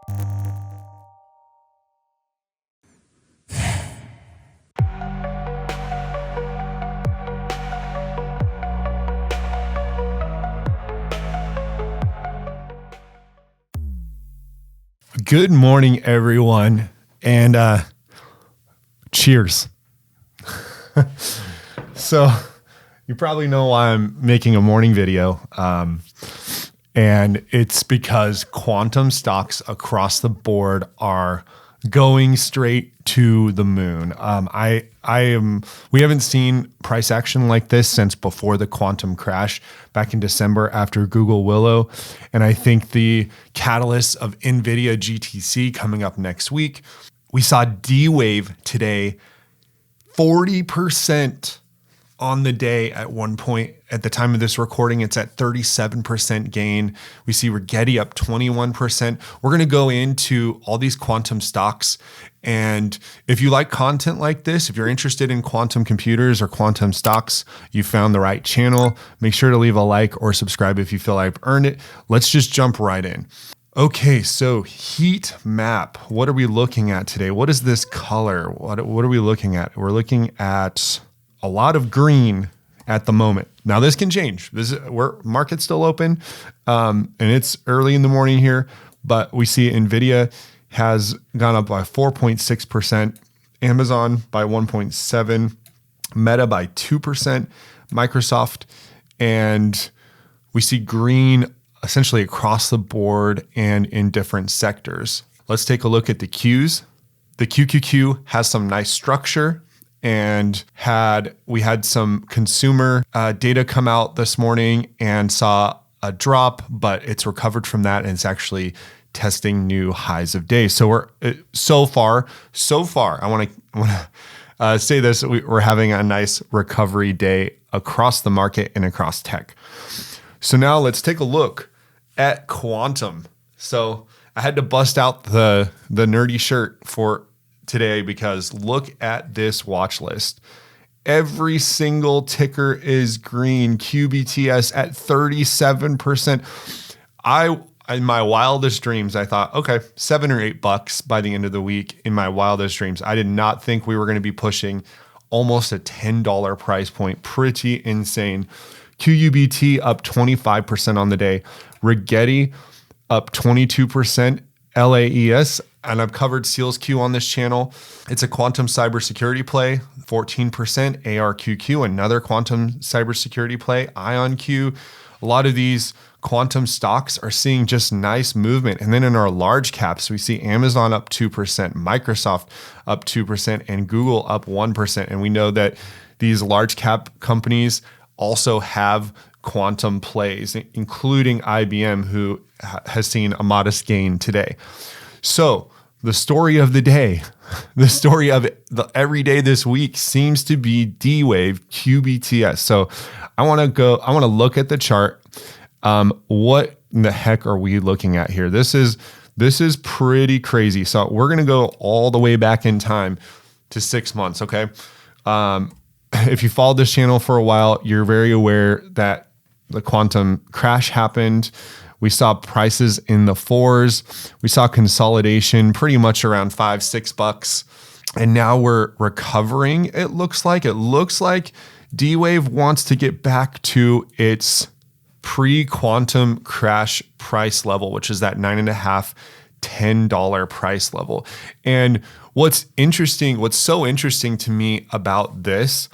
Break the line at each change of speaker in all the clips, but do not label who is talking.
Good morning, everyone, and cheers. So you probably know why I'm making a morning video, and it's because quantum stocks across the board are going straight to the moon. We haven't seen price action like this since before the quantum crash back in December after Google Willow. And I think the catalyst of Nvidia GTC coming up next week. We saw D-Wave today, 40% on the day at one point. At the time of this recording, it's at 37% gain. We see Rigetti up 21%. We're going to go into all these quantum stocks. And if you like content like this, if you're interested in quantum computers or quantum stocks, you found the right channel. Make sure to leave a like or subscribe if you feel I've earned it. Let's just jump right in. Okay, so heat map. What are we looking at today? What is this color? What are we looking at? We're looking at a lot of green at the moment. Now this can change. Market's still open, and it's early in the morning here, but we see Nvidia has gone up by 4.6%, Amazon by 1.7%, Meta by 2%, Microsoft, and we see green essentially across the board and in different sectors. Let's take a look at the Qs. The QQQ has some nice structure, and we had some consumer data come out this morning and saw a drop, but it's recovered from that and it's actually testing new highs of day. So we're so far. I want to say this: we're having a nice recovery day across the market and across tech. So now let's take a look at quantum. So I had to bust out the nerdy shirt for today because look at this watch list. Every single ticker is green. QBTS at 37%. In my wildest dreams, I thought, okay, $7 or $8 by the end of the week. In my wildest dreams, I did not think we were going to be pushing almost a $10 price point. Pretty insane. QUBT up 25% on the day. Rigetti up 22%. LAES, and I've covered SealsQ on this channel. It's a quantum cybersecurity play, 14%. ARQQ, another quantum cybersecurity play. IonQ. A lot of these quantum stocks are seeing just nice movement. And then in our large caps, we see Amazon up 2%, Microsoft up 2%, and Google up 1%. And we know that these large cap companies also have quantum plays, including IBM, who has seen a modest gain today. So the story of the day, the story of every day this week seems to be D-Wave QBTS. So I want to look at the chart. What in the heck are we looking at here? This is pretty crazy. So we're going to go all the way back in time to 6 months. Okay. If you followed this channel for a while, you're very aware that the quantum crash happened. We saw prices in the fours. We saw consolidation pretty much around $5-6. And now we're recovering. It looks like D-Wave wants to get back to its pre-quantum crash price level, which is that $9.5, $10 price level. And what's so interesting to me about this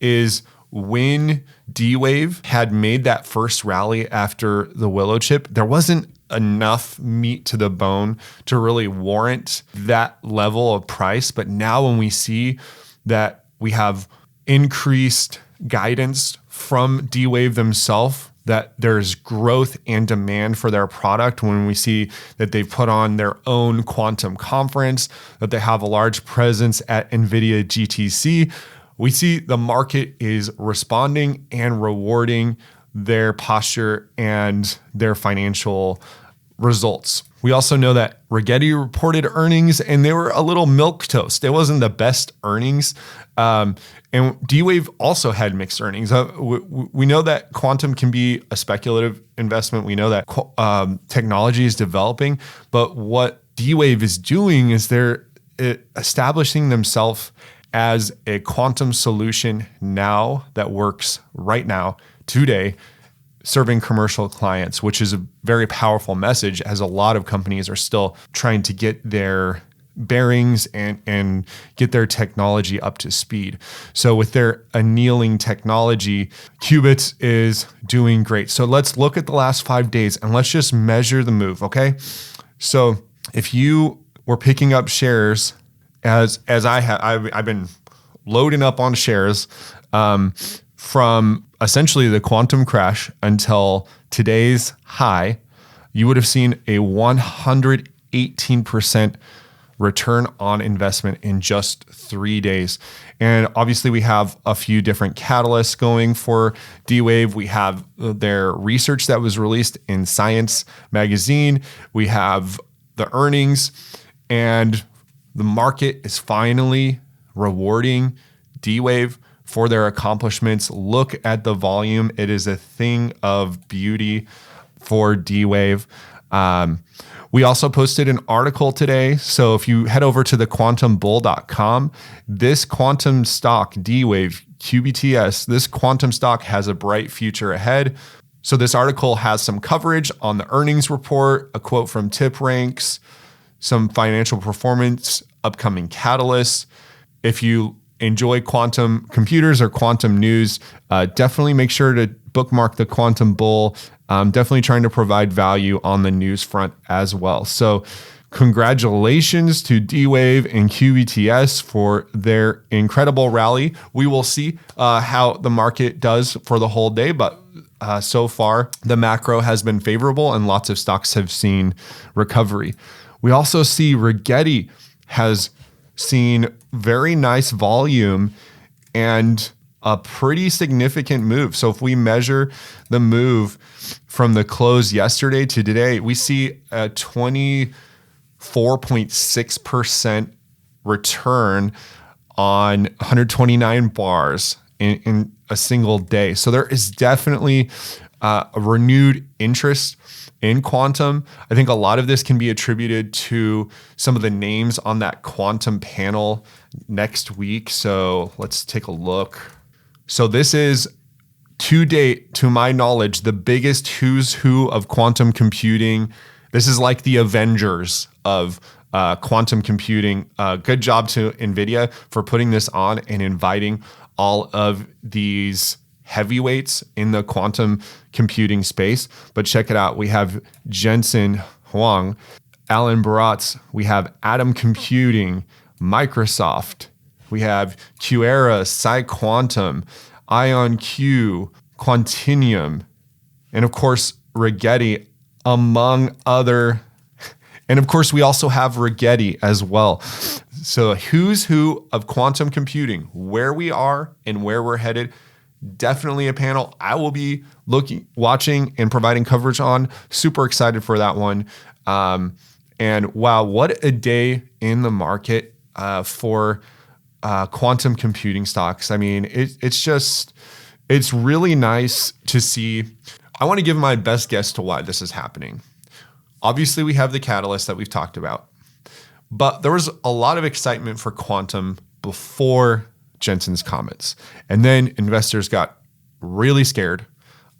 is when D-Wave had made that first rally after the Willow chip, there wasn't enough meat to the bone to really warrant that level of price. But now when we see that we have increased guidance from D-Wave themselves, that there's growth and demand for their product, when we see that they've put on their own quantum conference, that they have a large presence at Nvidia GTC, we see the market is responding and rewarding their posture and their financial results. We also know that Rigetti reported earnings and they were a little milquetoast. It wasn't the best earnings. And D-Wave also had mixed earnings. We know that quantum can be a speculative investment. We know that technology is developing, but what D-Wave is doing is they're establishing themselves as a quantum solution now that works right now, today, serving commercial clients, which is a very powerful message, as a lot of companies are still trying to get their bearings and get their technology up to speed. So with their annealing technology, Qubits is doing great. So let's look at the last 5 days and let's just measure the move, okay? So if you were picking up shares as I have, I've been loading up on shares from essentially the quantum crash until today's high, you would have seen a 118% return on investment in just 3 days. And obviously we have a few different catalysts going for D-Wave. We have their research that was released in Science magazine. We have the earnings, and the market is finally rewarding D-Wave for their accomplishments. Look at the volume. It is a thing of beauty for D-Wave. We also posted an article today. So if you head over to thequantumbull.com, this quantum stock, D-Wave, QBTS, this quantum stock has a bright future ahead. So this article has some coverage on the earnings report, a quote from TipRanks, some financial performance, upcoming catalysts. If you enjoy quantum computers or quantum news, definitely make sure to bookmark the Quantum Bull. Definitely trying to provide value on the news front as well. So congratulations to D-Wave and QBTS for their incredible rally. We will see how the market does for the whole day, but so far the macro has been favorable and lots of stocks have seen recovery. We also see Rigetti has seen very nice volume and a pretty significant move. So if we measure the move from the close yesterday to today, we see a 24.6% return on 129 bars in a single day. So there is definitely a renewed interest in quantum. I think a lot of this can be attributed to some of the names on that quantum panel next week. So let's take a look. So this is, to date, to my knowledge, the biggest who's who of quantum computing. This is like the Avengers of quantum computing. Good job to NVIDIA for putting this on and inviting all of these heavyweights in the quantum computing space. But check it out. We have Jensen Huang, Alan Baratz. We have Atom Computing, Microsoft. We have QEra, PsiQuantum, IonQ, Quantinuum, and of course, Rigetti, among other. And of course, we also have Rigetti as well. So who's who of quantum computing, where we are and where we're headed. Definitely a panel I will be watching and providing coverage on. Super excited for that one. And wow, what a day in the market for quantum computing stocks. I mean, it's really nice to see. I want to give my best guess to why this is happening. Obviously, we have the catalyst that we've talked about, but there was a lot of excitement for quantum before Jensen's comments. And then investors got really scared.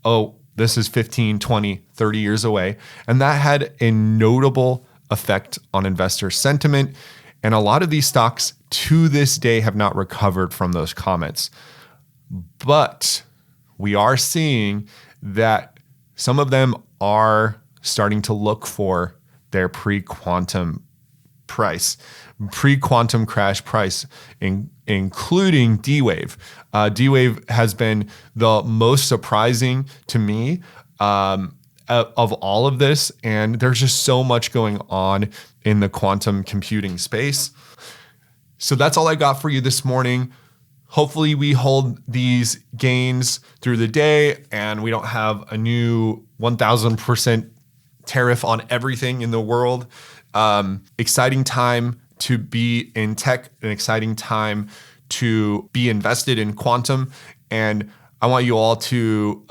Oh, this is 15, 20, 30 years away. And that had a notable effect on investor sentiment. And a lot of these stocks to this day have not recovered from those comments. But we are seeing that some of them are starting to look for their pre-quantum price, pre-quantum crash price, including D-Wave. D-Wave has been the most surprising to me of all of this. And there's just so much going on in the quantum computing space. So that's all I got for you this morning. Hopefully we hold these gains through the day and we don't have a new 1,000% tariff on everything in the world. Exciting time to be in tech, an exciting time to be invested in quantum. And I want you all to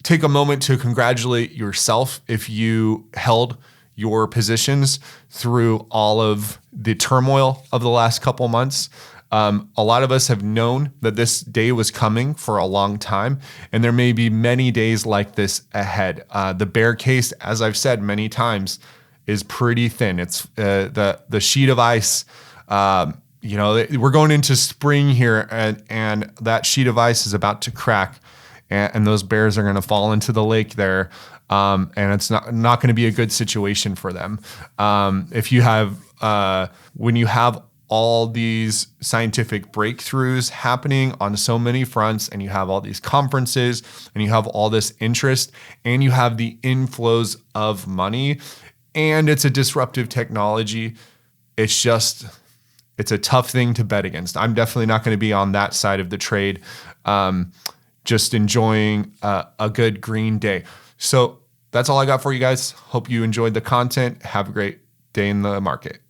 take a moment to congratulate yourself if you held your positions through all of the turmoil of the last couple months. A lot of us have known that this day was coming for a long time, and there may be many days like this ahead. The bear case, as I've said many times, is pretty thin. It's the sheet of ice. We're going into spring here, and that sheet of ice is about to crack, and those bears are going to fall into the lake there. And it's not going to be a good situation for them. If you have, when you have all these scientific breakthroughs happening on so many fronts, and you have all these conferences, and you have all this interest, and you have the inflows of money, and it's a disruptive technology, it's a tough thing to bet against. I'm definitely not going to be on that side of the trade, just enjoying a good green day. So that's all I got for you guys. Hope you enjoyed the content. Have a great day in the market.